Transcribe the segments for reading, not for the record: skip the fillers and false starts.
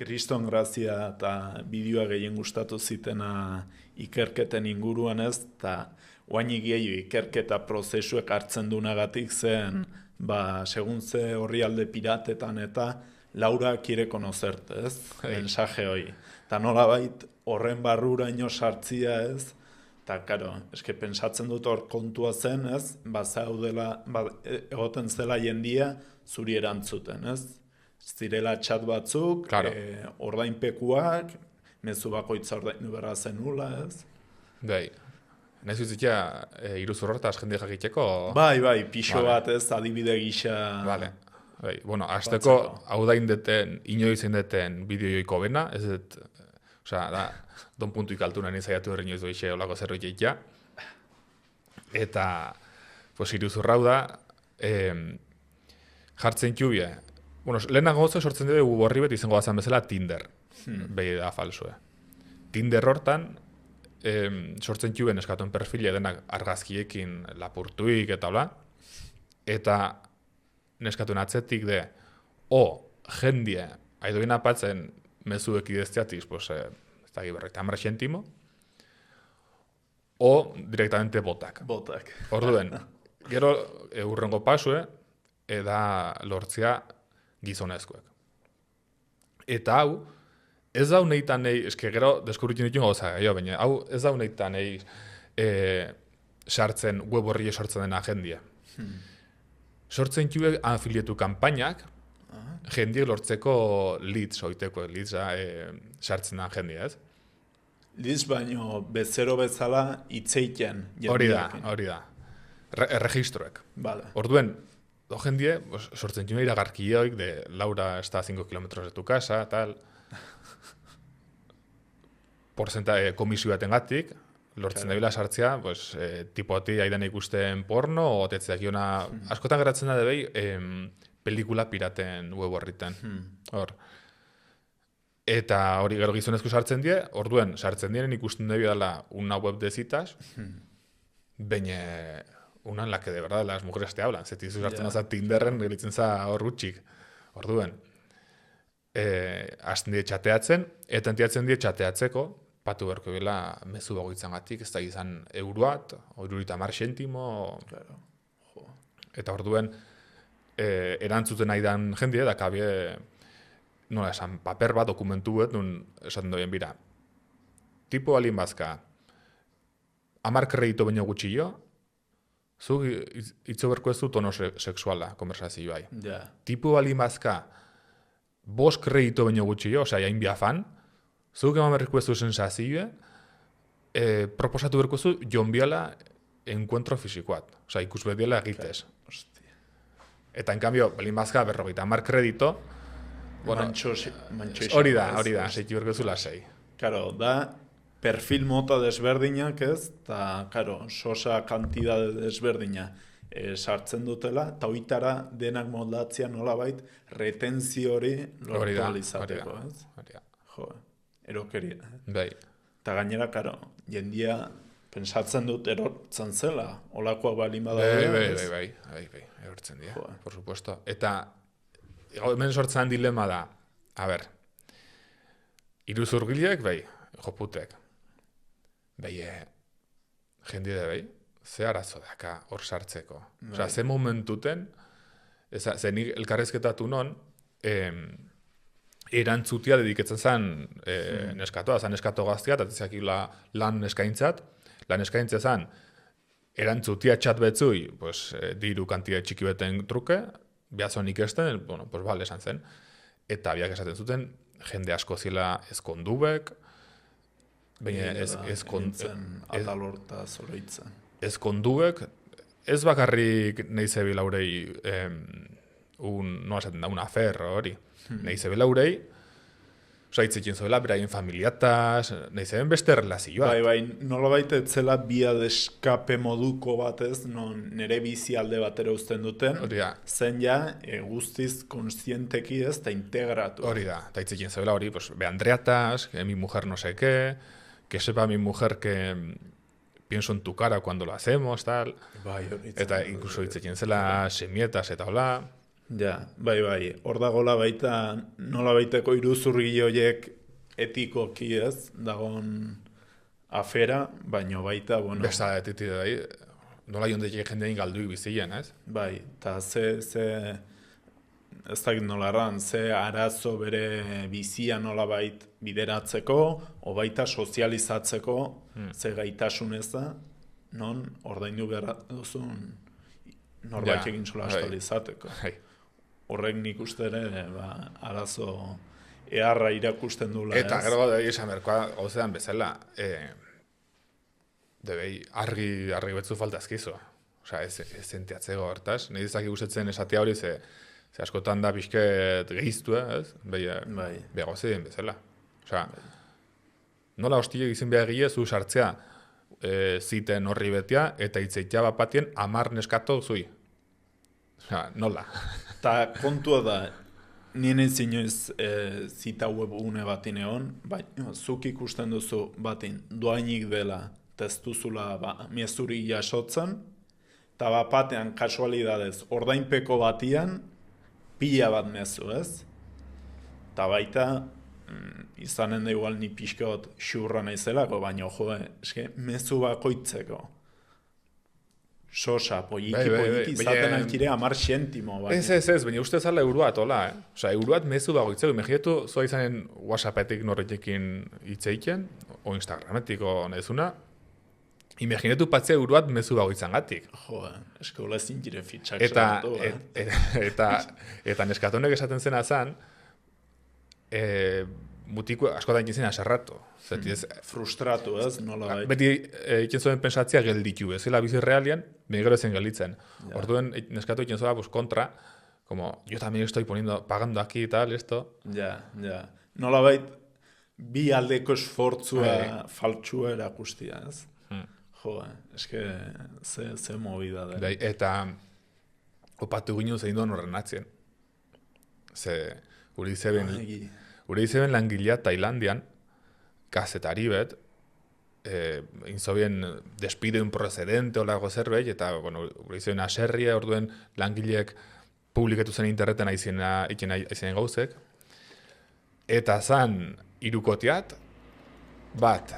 Kriston grazia eta bideoa gehien gustatu zitena ikerketen inguruan ez, eta oainik gehiago ikerketa prozesuek hartzen dunagatik zen, segun ze orrialde piratetan eta Laura quiere conocerte, ez? Mensaje hori. Eta nolabait horren barruraino sartzia ez, eta karo, eske pensatzen dut hor kontua zen, ez? Zaudela, egoten zela jendia zuri erantzuten, ez? Zirela txat batzuk, ordainpekuak, mezu bakoitza ordaindu berra zenula, ez? Bai, nahiz bizitia iruzurra eta jende jakiteko... Bai, pixo bat ez, adibide gisa... Bai, bueno, azteko hau da indeten, inoiz indeten bideoioiko bena, ez dut, osea, da, don puntu ikaltu nahi zaiatu erri inoiz doixe olako zerbait ja. Eta, pues, iruzurra hau da, jartzen txubie, bueno, lehenago gozo sortzen dugu borri bet izango bazan bezala Tinder, behi da falsue. Tinder hortan, sortzen txuben eskatuen perfile denak argazkiekin lapurtuik eta hola, eta neskatuen atzetik de, jendie, aidoin apatzen mezuek idezteatiz, pues, ez da giberreita, 10 xentimo, directamente botak. Orduen, gero urrengo pasue, eda lortzea gizonezkoek. Eta hau, ez da uneitan nahi, eske gero deskubritzen dituen gauza, baina hau ez da uneitan nahi sartzen, web horri sortzen dena jendia. Sortzen txue afilietu kanpainak, jendiek lortzeko leads, oiteko leads, sartzen da jendia, ez? Leads baino bezero bezala itzeiten. Hori da. Registroek. Orduen, jendie, sortzen txune iragarkioik de Laura está a 5 kilómetros de tu casa, tal. Komisio batengatik, lortzen da bila sartzea, tipoti aidan ikusten porno, o tetzeak iona, askotan geratzen da debei, pelikula piraten web horriten. Eta hori gero gizonezko sartzen die, orduen, sartzen dienen ikusten debi dela una web de citas, baina una en la que de verdad las mujeres te hablan. Zetizu sartzen za Tinderren, gelitzen za hor gutxik. Orduen, hasten die txateatzen, eta entiatzen die txateatzeko, patu berko bila mezu bagoitzangatik, ez da izan euroat, 50 xentimo, eta orduen, erantzuten nahi dan jendie, da kabie, nola esan, paper bat, dokumentu bet, nun esaten doien bira. Tipo alin bazka, 10 kredito baino gutxillo, zuk itzo berko ez du tono sexuala, konversazioa. Tipo alin bazka, 5 kredito baino gutxillo, osea, jain biafan, zuk eman berko ez du sensazioa, proposatu berko ez du jonbiala encuentro fisikoat, osea, ikusbediela egitez. Eta, en cambio, balin bazka, 50 kredito, hori da, seitu berko ez du lasei. Karo, da, perfil mota desberdinak ez, eta, karo, sosa kantidade desberdina sartzen dutela, eta oitara denak moldatzea nolabait retentzio hori lortu alizateko, ez? Jo, erokeria. Bai. Eta gainera, karo, jendia pensatzen dut erortzen zela, olakoak balin badaude. Bai, erortzen dira, por supuesto. Eta, hemen sortzen dilema da, a ber, iruzurgileak, bai, joputek, bai, jendide, bai, ze arazo daka hor sartzeko. Osea, ze momentuten, ze nik elkarrezketatu non, erantzutia dediketzen zen neskatoa, zan neskato gaztia, eta tezakila lan eskaintzat, lan eskaintza zen, erantzutia txat betzui, diru kantia txiki beten truke, behazon ikesten, bueno, bale esan zen, eta biak esaten zuten, jende asko zila ezkondubek, baina atalorta zoroitzen. Ezkondubek, ez bakarrik nahi zebi laurei, no esaten da, una ferro hori, nahi zebi laurei, oza, hitzekin zoela, beraien familiataz, nahi zeben beste relazioa. Bai, nolabait etzela bia deskape moduko batez, non nere bizi alde batera uzten duten, zen ja, guztiz konstienteki ez, eta integratu. Hori da, eta hitzekin zoela hori, be Andreatas, mi mujer no sé qué, que sepa mi mujer que pienso en tu cara cuando lo hacemos, tal. Bai, Eta incluso hitzekin zela semietas eta hola. Ja, bai. Hor dagoela baita nola baiteko iruzurgile horiek etikoki ez, dagon afera, baino baita, bueno... Besta, bai, nola jondek jendein galduik bizien, ez? Bai, eta ze ez dakit nola erran, ze arazo bere bizia nolabait bideratzeko, o baita sozializatzeko, ze gaitasun ez da, non ordaindu behar duzun norbait egin sola askalizateko. Horrek nik uste ere, arazo eharra irakusten dula. Eta gero da esan berkoa, gauzean bezala, debei argi betzu faltazkizu. Osea, ez entiatzego hortaz. Nahi dezak ikustetzen esatea hori, ze askotan da pixket gehiztu, ez? Bai, gauzeen bezala. Osea, nola hostia izin behar gile zu sartzea ziten horri betia, eta itzeitea bapatien 10 neskato zui. Osea, nola? Ta kontua da, nien inoiz zita webgune batin egon, baina zuk ikusten duzu batin doainik dela testuzula mezuri jasotzen, eta bapatean kasualidadez ordainpeko batian pila bat mezu, ez? Eta baita, izanen da igual ni pixkot xurra naizelako, baina eske mezu bakoitzeko. Sosa, poliki, izaten alkire 10 zentimo. Ez, baina uste zala euroat, hola, Osea, euroat mezu bagoitzeko. Imaginetu, zoa izanen WhatsAppetik norretekin hitzeiken, o Instagrametik, o nezuna, imaginetu patzea euroat mezu bagoitzan gatik. Eske hola ezin gire fitxak sartu. Eta neskatonek esaten zena zan, mutiko askotan ikin zen asarratu. Frustratu, ez? Nola bai. Beti ikin zuen pensatzea gelditu, ez? Zela bizi realian, begero zen gelditzen. Orduen neskatu ikin zuen kontra, como, yo también estoy pagando aquí y tal, esto. Ja. Nola bait, bi aldeko esfortzua faltsua erakustia, ez? Eske, ze movida da. Eta, opatu ginen zein doan horren atzien. Gure izeben langilea Tailandian, kazetari bet, inzobien despide un procedente olago zerbait, eta, bueno, gure izeben aserria, orduen langileek publikatu zen interneten aizenen gauzek. Eta zan, irukotiat, bat,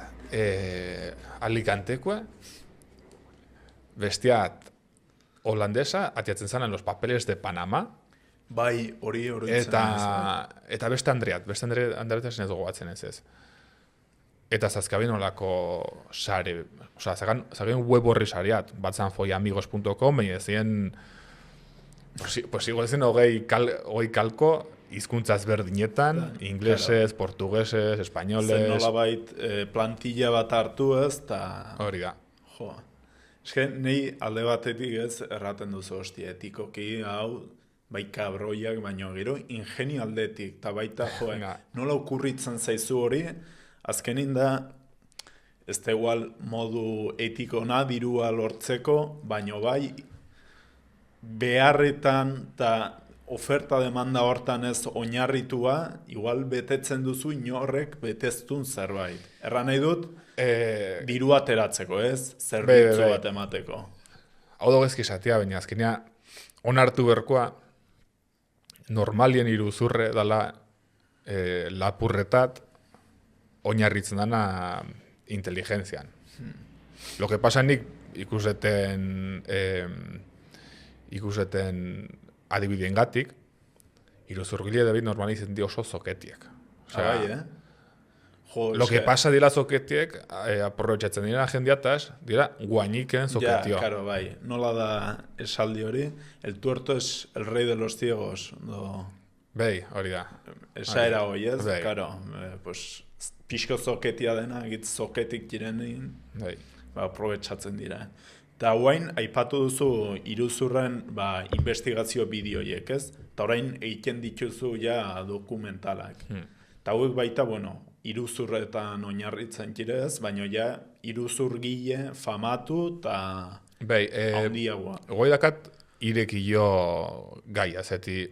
Alicantekoa, bestiat holandesa, atiatzen zanen los papeles de Panama. Bai, hori eta beste Andreat ez gogatzen ez. Eta zazkabin olako sare, osea, zagen web horri sareat, batzan foiamigos.com, baina ezien, pues igual zen hogei kalko, hizkuntzaz berdinetan, inglesez, portugesez, espainoles... Zen nolabait plantilla bat hartu ez, eta... Hori da. Eske, nahi alde batetik ez, erraten duzu, etikoki, hau, bai kabroiak, baino gero, ingenio aldetik, eta baita, nola okurritzen zaizu hori, azkenin da, ez da igual modu etikona dirua lortzeko, baino bai, beharretan eta oferta demanda hortan ez oinarritua, igual betetzen duzu inorrek beteztun zerbait. Erran nahi dut, diru ateratzeko, ez? Zerbitzu bat emateko. Hau dago ezkizatea, baina azkenia onartu berkoa, normalien iruzurre dala lapurretat oinarritzen dana inteligenzian. Lo que pasa nik ikuseten adibideen gatik, iruzurgile David normalizen di oso zoketiek. Lo que pasa dira zoketiek, aprovechatzen dira jendiataz, dira guainiken zoketio. Ja, claro, bai. Nola da esaldi hori? El tuerto es el rey de los ciegos. Bai, hori da. Esa era hoi, ez? Claro, pues, pixko zoketia dena, egit zoketik direnin, aprovechatzen dira. Eta guain, aipatu duzu iruzurren investigazio bideoiek, ez? Eta orain egiten dituzu ja dokumentalak. Eta hauek baita, bueno, iruzurretan oinarritzen kirez, baina ja iruzurgile famatu eta handiagoa. Goi dakat irekio gaia, zeti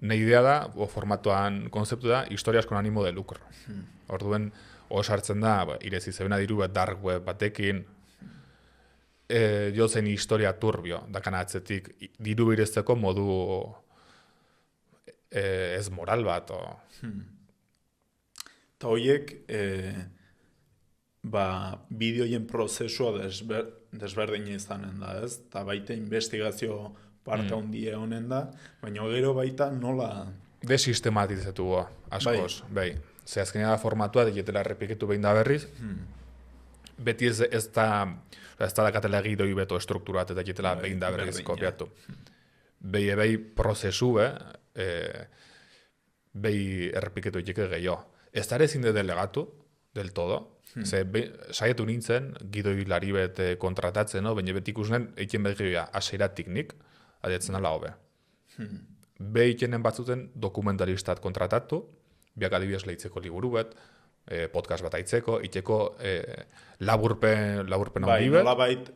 nahi idea da, formatuan konzeptu da, historias con ánimo de lucro. Orduen, sartzen da, irezi zebena diru bat dark web batekin, jo zen historia turbio, dakan atzetik, diru birezteko modu ez moral bat, Eta horiek, bideoien prozesua desberdina izanen da, ez? Eta baita investigazio parte handia honen da, baina gero baita nola... Desistematizatu askoz, bai. Ze azkenean da formatua, dietela errepiketu behin da berriz, beti ez da dakatela gidoi beto struktura bat eta dietela behin da berriz kopiatu. Behi prozesu, behi errepiketu itxeke gehiago. Ez da ere ezin de delegatu, del todo, ze saietu nintzen, gidoi lari bet kontratatzen, baina beti ikusnen, eiken behirria aseiratik nik, adetzen ala hobe. Behikenen batzuten dokumentalistat kontratatu, biak adibidez lehitzeko liburu bet, podcast bat aitzeko, itxeko laburpen handi bet. Nolabait,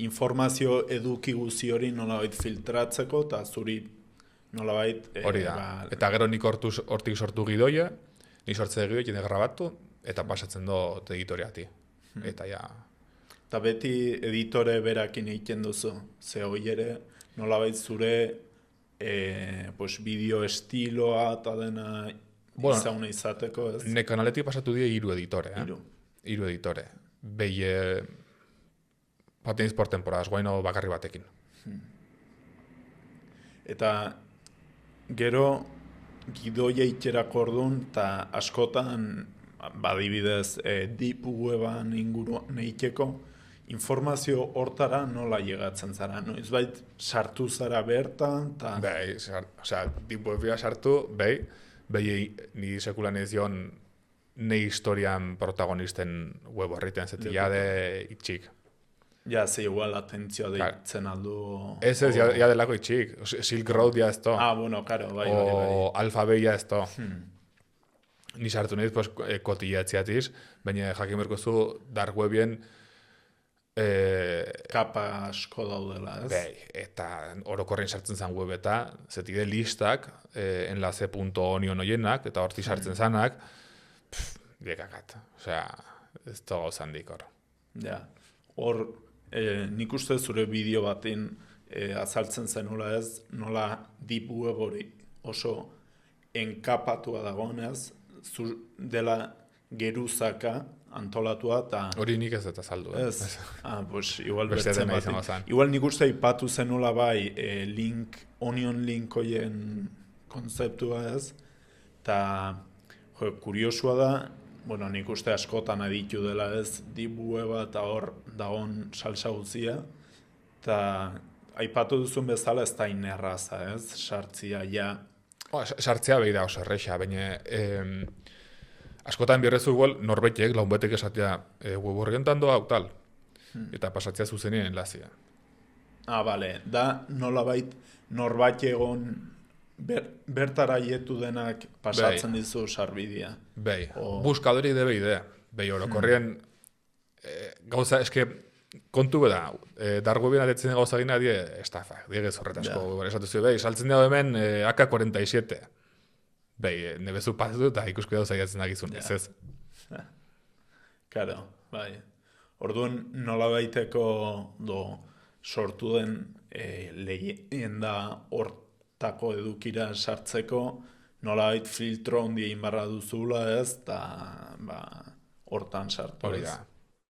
informazio eduki guzi hori nolabait filtratzeko, eta zuri nolabait... Hori da, eta gero nik hortik sortu gidoia, ni sortze gidoia jende grabatu, eta pasatzen dut editoriati. Eta ja... Eta beti editore berakin egiten duzu, ze hori ere nolabait zure bideo estiloa eta dena izauna izateko, ez? Ne kanaletik pasatu die 3 editore, Hiru editore. Behi pateniz por temporadas, guaino bakarri batekin. Eta gero gidoia itxerako orduan, eta askotan, badibidez, deep weban inguruan egiteko, informazio hortara nola llegatzen zara, noizbait sartu zara bertan, eta... Bai, deep webia sartu, ni sekulan ez dion ne historian protagonisten web horriten, zeti jade itxik. Ja, ze igual atentzioa deitzen aldu... Ez, ja delako itxik. Silk Road ja ez to. Bueno, karo, bai. O Alphabet ja ez to. Ni sartu nahiz, kotilla etziatiz, baina jakin berko zu dark webien kapa asko daudela, ez? Bai, eta orokorren sartzen zen web eta zetide listak, enlace.onion oienak, eta horti sartzen zanak, dekakat. Osea, ez da gauzandik hor. Ja, hor, nik uste zure bideo baten azaltzen zenula ez, nola deep web hori oso enkapatua dagoenez, dela geruzaka antolatua eta... Hori nik ez eta saldu. Ez, igual bertzen baten. Igual nik uste ipatu zenula bai onion link hoien konzeptua ez, eta kuriosua da, nik uste askotan aditu dela ez, deep weba eta hor dagoen salsa guzia, eta aipatu duzun bezala ez da inerraza ez, sartzia ja. Sartzea behi da oso erreixa, baina askotan birrezu igual norbetek, launbetek esatea web horrientan doa tal, eta pasatzea zuzenien enlazia. Bale, da nolabait norbait egon bertara ietu denak pasatzen dizu sarbidea. Bai, buskadori de beidea. Bai, orokorrien gauza, eske kontu beda, dargo bien atetzen gauza gina die estafa, diegez horretasko, esatu zuen, bai, saltzen dago hemen AK-47. Bai, nebezu pasatu eta ikusko dago zaiatzen dagizun, ez. Karo, bai. Orduan nolabaiteko sortu den lehenda hortako edukira sartzeko, nolabait filtro handi egin barra duzula ez, eta hortan sartu. Hori da.